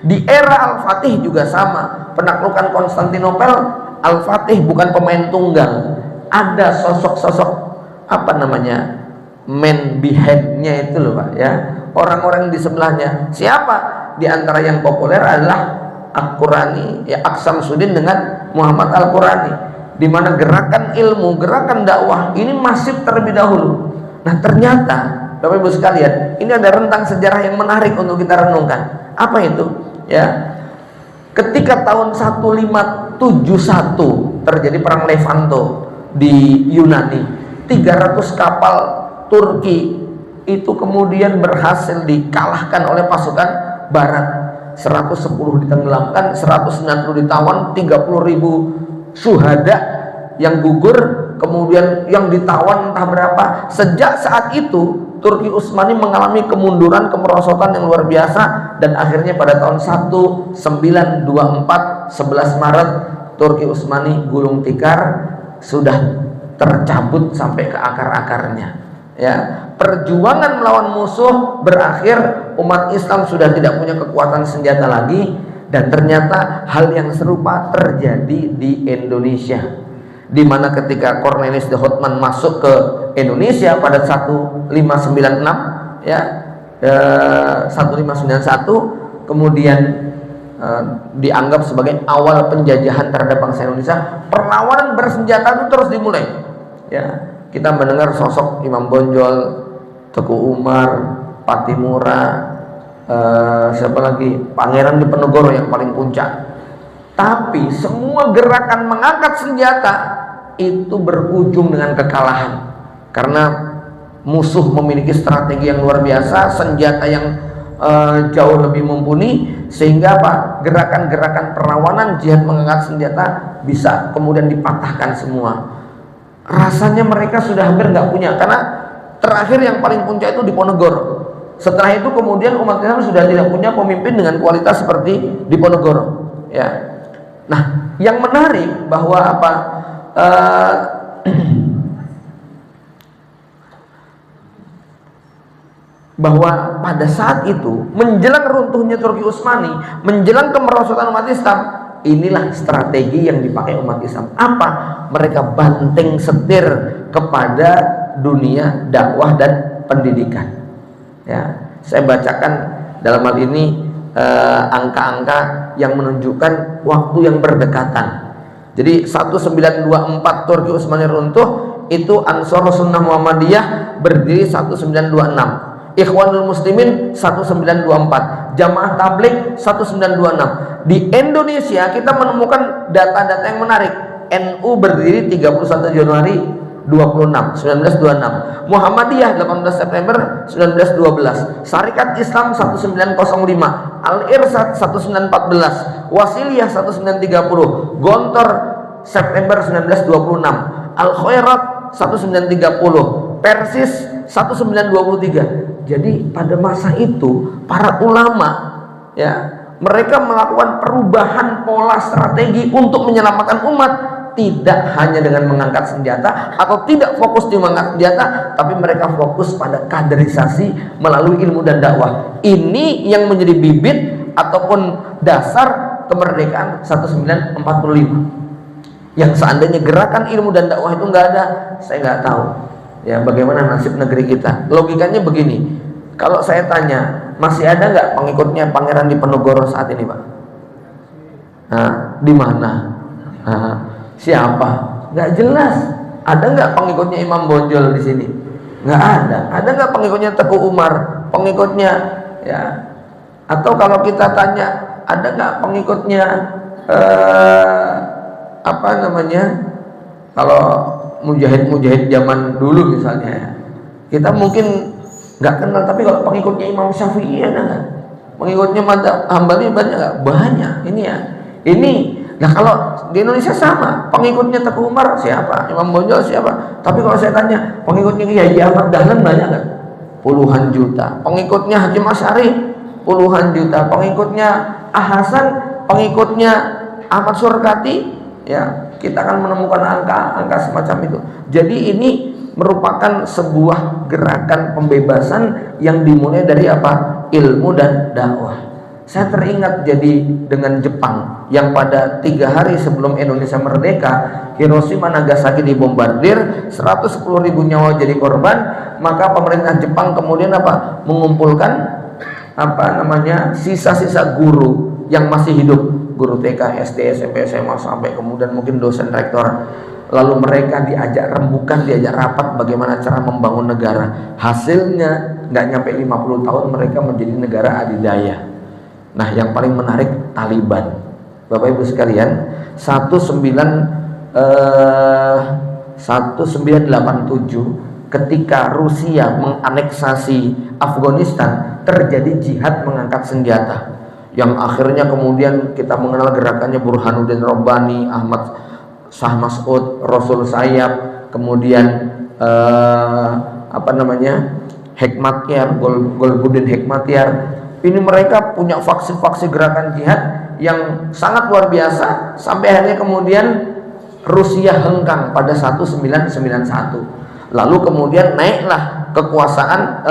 Di era Al-Fatih juga sama, penaklukan Konstantinopel, Al-Fatih bukan pemain tunggal. Ada sosok-sosok man behind-nya itu loh Pak, ya. Orang-orang di sebelahnya. Siapa? Di antara yang populer adalah Al-Qurani, ya, Aksamsuddin dengan Muhammad Al-Qurani, di mana gerakan ilmu, gerakan dakwah ini masif terlebih dahulu. Nah, ternyata Bapak Ibu sekalian, ini ada rentang sejarah yang menarik untuk kita renungkan. Apa itu? Ya. Ketika tahun 1571 terjadi perang Levanto di Yunani, 300 kapal Turki itu kemudian berhasil dikalahkan oleh pasukan Barat. 110 ditenggelamkan, 190 ditawan, 30.000 syuhada yang gugur, kemudian yang ditawan entah berapa. Sejak saat itu Turki Utsmani mengalami kemunduran, kemerosotan yang luar biasa, dan akhirnya pada tahun 1924, 11 Maret, Turki Utsmani gulung tikar, sudah tercabut sampai ke akar-akarnya. Ya, perjuangan melawan musuh berakhir, umat Islam sudah tidak punya kekuatan senjata lagi, dan ternyata hal yang serupa terjadi di Indonesia, di mana ketika Cornelis de Houtman masuk ke Indonesia pada 1596, ya, 1591, kemudian dianggap sebagai awal penjajahan terhadap bangsa Indonesia. Perlawanan bersenjata itu terus dimulai. Ya, kita mendengar sosok Imam Bonjol, Teguh Umar, Patimura, siapa lagi, Pangeran Diponegoro yang paling puncak. Tapi semua gerakan mengangkat senjata itu berujung dengan kekalahan, karena musuh memiliki strategi yang luar biasa, senjata yang jauh lebih mumpuni, sehingga apa, gerakan-gerakan perlawanan jihad mengangkat senjata bisa kemudian dipatahkan semua. Rasanya mereka sudah hampir nggak punya, karena terakhir yang paling puncak itu Diponegoro. Setelah itu kemudian umat Islam sudah tidak punya pemimpin dengan kualitas seperti Diponegoro. Ya, nah yang menarik bahwa apa, bahwa pada saat itu menjelang runtuhnya Turki Utsmani, menjelang kemerosotan umat Islam, inilah strategi yang dipakai umat Islam. Apa? Mereka banting setir kepada dunia dakwah dan pendidikan. Ya, saya bacakan dalam hal ini angka-angka yang menunjukkan waktu yang berdekatan. Jadi 1924 Turki Utsmani runtuh, itu Ansar Sunnah Muhammadiyah berdiri 1926. Ikhwanul Muslimin 1924, Jamaah Tabligh 1926. Di Indonesia kita menemukan data-data yang menarik. NU berdiri 31 Januari 1926, Muhammadiyah 18 September 1912, Syarikat Islam 1905, Al-Irsyad 1914, Wasiliyah 1930, Gontor September 1926, Al-Khairat 1930, Persis 1923. Jadi pada masa itu para ulama ya, mereka melakukan perubahan pola strategi untuk menyelamatkan umat, tidak hanya dengan mengangkat senjata atau tidak fokus di mengangkat senjata, tapi mereka fokus pada kaderisasi melalui ilmu dan dakwah. Ini yang menjadi bibit ataupun dasar kemerdekaan 1945. Yang seandainya gerakan ilmu dan dakwah itu nggak ada, saya nggak tahu ya bagaimana nasib negeri kita. Logikanya begini, kalau saya tanya, masih ada nggak pengikutnya Pangeran Diponegoro saat ini, Pak? Nah, di mana? Nah, siapa? Nggak jelas. Ada nggak pengikutnya Imam Bonjol di sini? Nggak ada. Ada nggak pengikutnya Teguh Umar? Pengikutnya ya? Atau kalau kita tanya, ada nggak pengikutnya apa namanya, kalau mujahid zaman dulu misalnya, kita mungkin nggak kenal, tapi kalau pengikutnya Imam Syafi'i ada nggak? Pengikutnya Madzhab Hambali banyak nggak? Banyak. Ini ya, ini. Nah kalau di Indonesia sama, pengikutnya Teguh Umar siapa? Imam Bonjol siapa? Tapi kalau saya tanya, pengikutnya Kiai Ahmad Dahlan banyak nggak? Puluhan juta. Pengikutnya Haji Asy'ari puluhan juta. Pengikutnya Hasan, pengikutnya Ahmad Surkati, ya kita akan menemukan angka semacam itu. Jadi ini merupakan sebuah gerakan pembebasan yang dimulai dari apa? Ilmu dan dakwah. Saya teringat jadi dengan Jepang yang pada 3 hari sebelum Indonesia merdeka, Hiroshima Nagasaki dibombardir, 110.000 nyawa jadi korban. Maka pemerintah Jepang kemudian apa? Mengumpulkan apa namanya, sisa-sisa guru yang masih hidup, guru TK, SD, SMP, SMA, sampai kemudian mungkin dosen rektor. Lalu mereka diajak rembukan, diajak rapat bagaimana cara membangun negara. Hasilnya nggak nyampe 50 tahun mereka menjadi negara adidaya. Nah yang paling menarik Taliban, Bapak Ibu sekalian, 1987 ketika Rusia menganeksasi Afghanistan, terjadi jihad mengangkat senjata yang akhirnya kemudian kita mengenal gerakannya Burhanuddin Rabbani, Ahmad Shah Mas'ud, Rasul Sayyab, kemudian apa namanya, Hekmatyar, Golbuddin Hekmatyar. Ini mereka punya faksi-faksi gerakan jihad yang sangat luar biasa, sampai akhirnya kemudian Rusia hengkang pada 1991. Lalu kemudian naiklah kekuasaan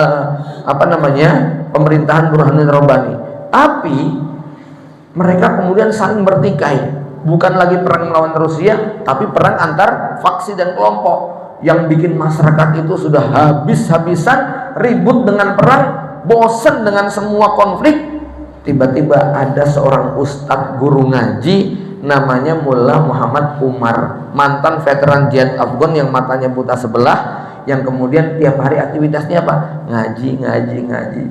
apa namanya, pemerintahan Burhanuddin Rabbani. Tapi mereka kemudian saling bertikai, bukan lagi perang melawan Rusia, tapi perang antar faksi dan kelompok yang bikin masyarakat itu sudah habis-habisan, ribut dengan perang, bosan dengan semua konflik. Tiba-tiba ada seorang ustadz guru ngaji namanya Mullah Muhammad Umar, mantan veteran jihad Afgan yang matanya buta sebelah, yang kemudian tiap hari aktivitasnya apa? Ngaji,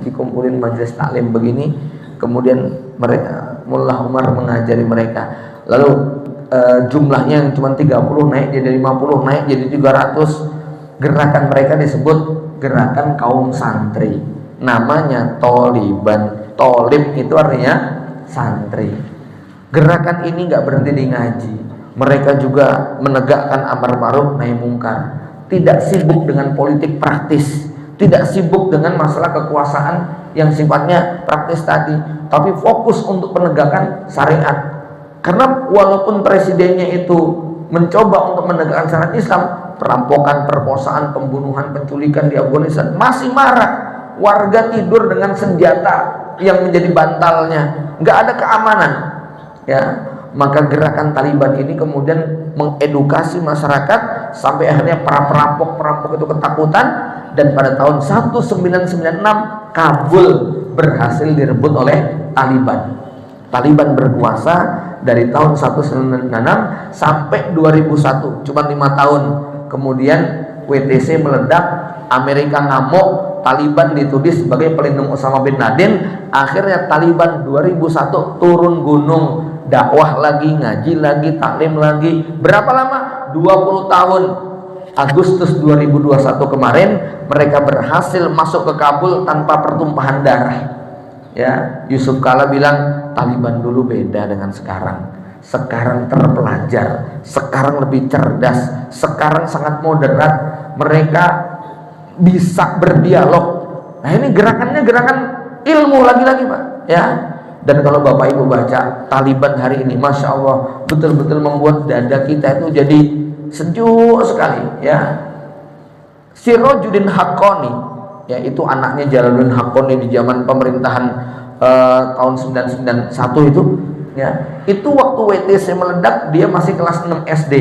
dikumpulin majelis taklim begini. Kemudian mereka, Mullah Umar mengajari mereka. Lalu jumlahnya yang cuma 30 naik jadi 50, naik jadi 300. Gerakan mereka disebut gerakan kaum santri. Namanya Taliban. Tolib itu artinya santri. Gerakan ini nggak berhenti di ngaji. Mereka juga menegakkan amar ma'ruf nahi mungkar. Tidak sibuk dengan politik praktis, tidak sibuk dengan masalah kekuasaan yang sifatnya praktis tadi, tapi fokus untuk penegakan syariat. Karena walaupun presidennya itu mencoba untuk menegakkan syariat Islam, perampokan, perkosaan, pembunuhan, penculikan di Afghanistan masih marak. Warga tidur dengan senjata yang menjadi bantalnya, nggak ada keamanan. Ya, maka gerakan Taliban ini kemudian mengedukasi masyarakat sampai akhirnya para perampok itu ketakutan, dan pada tahun 1996 Kabul berhasil direbut oleh Taliban. Taliban berkuasa dari tahun 1996 sampai 2001, cuma 5 tahun. Kemudian WTC meledak, Amerika ngamuk, Taliban dituduh sebagai pelindung Osama bin Laden. Akhirnya Taliban 2001 turun gunung, dakwah lagi, ngaji lagi, taklim lagi. Berapa lama? 20 tahun. Agustus 2021 kemarin mereka berhasil masuk ke Kabul tanpa pertumpahan darah. Ya, Yusuf Kala bilang Taliban dulu beda dengan sekarang. Sekarang terpelajar, sekarang lebih cerdas, sekarang sangat moderat. Mereka bisa berdialog. Nah ini gerakannya gerakan ilmu lagi-lagi Pak ya. Dan kalau Bapak Ibu baca Taliban hari ini, Masya Allah, betul-betul membuat dada kita itu jadi sejuk sekali ya. Sirajuddin Haqqani, yaitu anaknya Jalaluddin Haqqani di zaman pemerintahan tahun 991 itu ya. Itu waktu WTC meledak dia masih kelas 6 SD.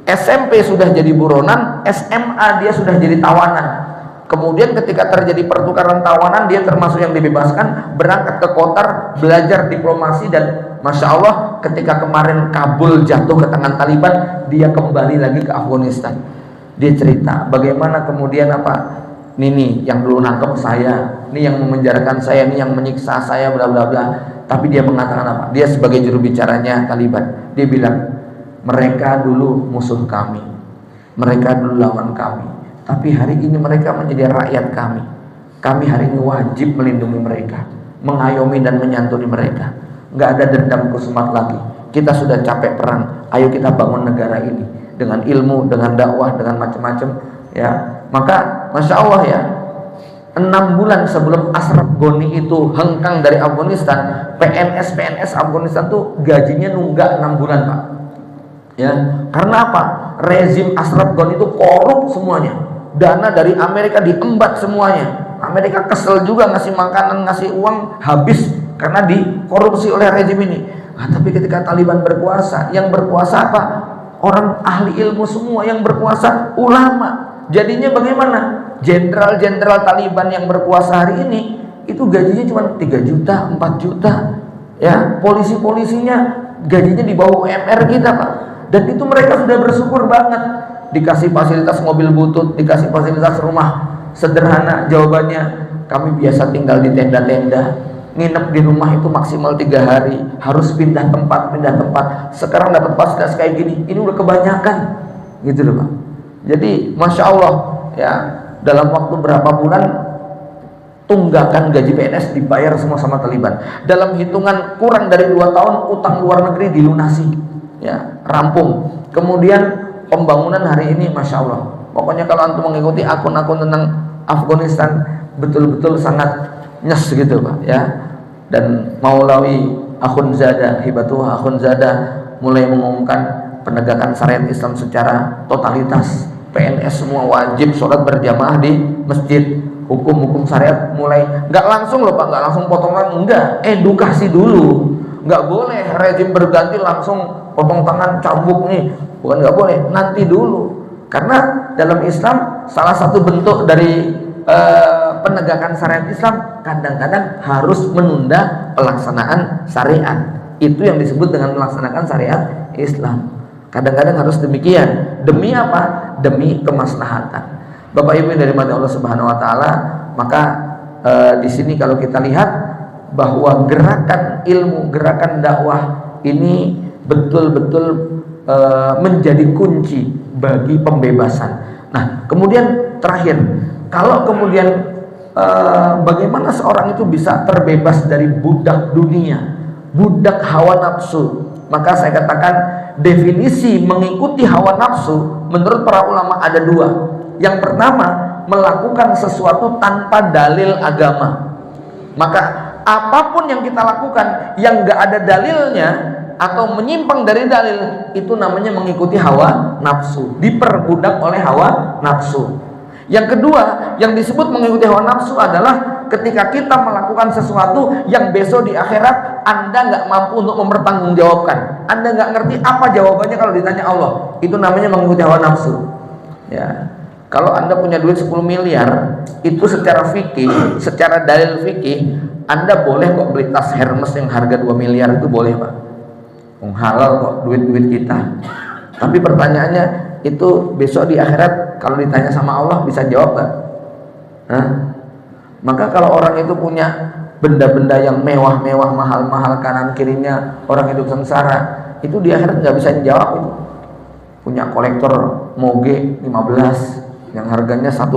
SMP sudah jadi buronan, SMA dia sudah jadi tawanan. Kemudian ketika terjadi pertukaran tawanan, dia termasuk yang dibebaskan, berangkat ke Qatar belajar diplomasi. Dan Masya Allah ketika kemarin Kabul jatuh ke tangan Taliban, dia kembali lagi ke Afghanistan. Dia cerita bagaimana kemudian apa, ini yang dulu nangkep saya, ini yang memenjarakan saya, ini yang menyiksa saya, bla bla bla. Tapi dia mengatakan apa? Dia sebagai juru bicaranya Taliban, dia bilang, mereka dulu musuh kami, mereka dulu lawan kami, tapi hari ini mereka menjadi rakyat kami. Kami hari ini wajib melindungi mereka, mengayomi dan menyantuni mereka. Nggak ada dendam kusumat lagi. Kita sudah capek perang, ayo kita bangun negara ini dengan ilmu, dengan dakwah, dengan macam-macam ya. Maka Masya Allah ya, 6 bulan sebelum Ashraf Ghani itu hengkang dari Afghanistan, PNS Afghanistan tuh gajinya nunggak 6 bulan Pak ya. Karena apa? Rezim Ashraf Ghani itu korup semuanya, dana dari Amerika diembat semuanya. Amerika kesel juga ngasih makanan, ngasih uang, habis karena dikorupsi oleh rezim ini. Nah, tapi ketika Taliban berkuasa, yang berkuasa apa? Orang ahli ilmu semua, yang berkuasa ulama. Jadinya bagaimana? Jenderal-jenderal Taliban yang berkuasa hari ini itu gajinya cuma 3 juta, 4 juta ya. Polisi-polisinya gajinya di bawah UMR kita Pak. Dan itu mereka sudah bersyukur banget, dikasih fasilitas mobil butut, dikasih fasilitas rumah sederhana. Jawabannya, kami biasa tinggal di tenda-tenda, nginep di rumah itu maksimal 3 hari, harus pindah tempat. Sekarang dapat fasilitas kayak gini, ini udah kebanyakan gitu loh Pak. Jadi Masya Allah ya, dalam waktu berapa bulan tunggakan gaji PNS dibayar semua sama Taliban. Dalam hitungan kurang dari 2 tahun utang luar negeri dilunasi ya, rampung. Kemudian pembangunan hari ini Masya Allah, pokoknya kalau antum mengikuti akun-akun tentang Afghanistan betul-betul sangat nyes gitu Pak ya. Dan Maulawi Akhundzada, Hibatullah Akhundzada mulai mengumumkan penegakan syariat Islam secara totalitas. PNS semua wajib sholat berjamaah di masjid. Hukum-hukum syariat mulai, nggak langsung loh Pak, nggak langsung potong tangan, enggak, edukasi dulu. Nggak boleh rezim berganti langsung potong tangan, cambuk nih, bukan, nggak boleh, nanti dulu. Karena dalam Islam salah satu bentuk dari penegakan syariat Islam kadang-kadang harus menunda pelaksanaan syariat. Itu yang disebut dengan melaksanakan syariat Islam. Kadang-kadang harus demikian. Demi apa? Demi kemaslahatan. Bapak Ibu dari mana Allah Subhanahu wa taala, maka di sini kalau kita lihat bahwa gerakan ilmu, gerakan dakwah ini betul-betul menjadi kunci bagi pembebasan. Nah, kemudian terakhir, kalau kemudian bagaimana seorang itu bisa terbebas dari budak dunia, budak hawa nafsu, maka saya katakan definisi mengikuti hawa nafsu menurut para ulama ada 2. Yang pertama, melakukan sesuatu tanpa dalil agama. Maka apapun yang kita lakukan yang gak ada dalilnya atau menyimpang dari dalil, itu namanya mengikuti hawa nafsu, diperbudak oleh hawa nafsu. Yang kedua, yang disebut mengikuti hawa nafsu adalah ketika kita melakukan sesuatu yang besok di akhirat Anda nggak mampu untuk mempertanggungjawabkan. Anda nggak ngerti apa jawabannya kalau ditanya Allah. Itu namanya mengikuti hawa nafsu. Ya, kalau Anda punya duit 10 miliar, itu secara fikih, secara dalil fikih, Anda boleh kok beli tas Hermes yang harga 2 miliar itu boleh Pak. Halal kok duit-duit kita. Tapi pertanyaannya, itu besok di akhirat kalau ditanya sama Allah bisa jawab nggak? Maka kalau orang itu punya benda-benda yang mewah-mewah, mahal-mahal kanan kirinya, orang hidup sengsara, itu di akhirat nggak bisa jawab itu. Punya kolektor Moge 15 yang harganya 1,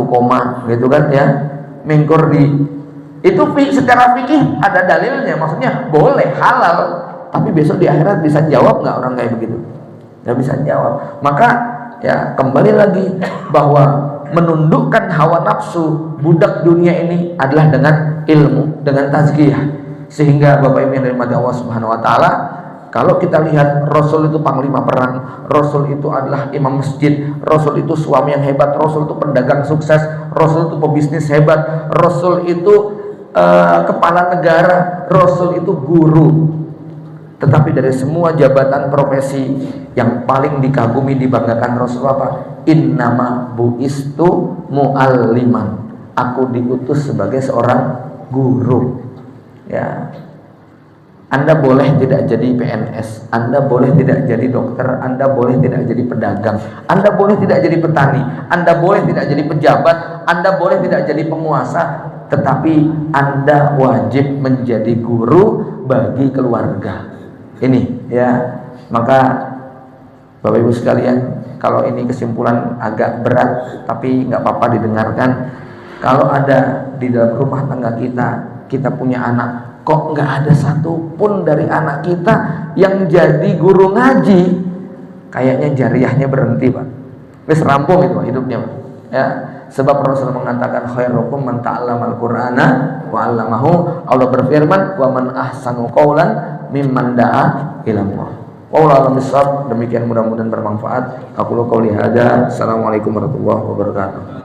gitu kan ya, mengkor di itu secara fikih ada dalilnya, maksudnya boleh, halal, tapi besok di akhirat bisa jawab nggak orang kayak begitu? Nggak bisa jawab. Maka ya kembali lagi bahwa menundukkan hawa nafsu budak dunia ini adalah dengan ilmu, dengan tazkiyah. Sehingga Bapak Ibu yang dirahmati Allah Subhanahu wa taala, kalau kita lihat Rasul itu panglima perang, Rasul itu adalah imam masjid, Rasul itu suami yang hebat, Rasul itu pedagang sukses, Rasul itu pebisnis hebat, Rasul itu kepala negara, Rasul itu guru. Tetapi dari semua jabatan profesi yang paling dikagumi, dibanggakan Rasul apa? Innama bu'istu mu'alliman. Aku diutus sebagai seorang guru. Ya. Anda boleh tidak jadi PNS, Anda boleh tidak jadi dokter, Anda boleh tidak jadi pedagang, Anda boleh tidak jadi petani, Anda boleh tidak jadi pejabat, Anda boleh tidak jadi penguasa, tetapi Anda wajib menjadi guru bagi keluarga. Ini ya, maka Bapak Ibu sekalian, kalau ini kesimpulan agak berat, tapi nggak apa-apa didengarkan. Kalau ada di dalam rumah tangga kita punya anak, kok nggak ada satupun dari anak kita yang jadi guru ngaji, kayaknya jariahnya berhenti, Pak. Wis rampung itu Pak, hidupnya, Pak. Ya, sebab Rasul mengatakan khairukum man ta'allamal Qur'ana wa 'allamahu. Allah berfirman, wa man ahsanu qaulan mimman da'a ila Allah. Wallahu a'lam bishawab. Demikian, mudah-mudahan bermanfaat. Aku qouli hadza. Assalamualaikum warahmatullahi wabarakatuh.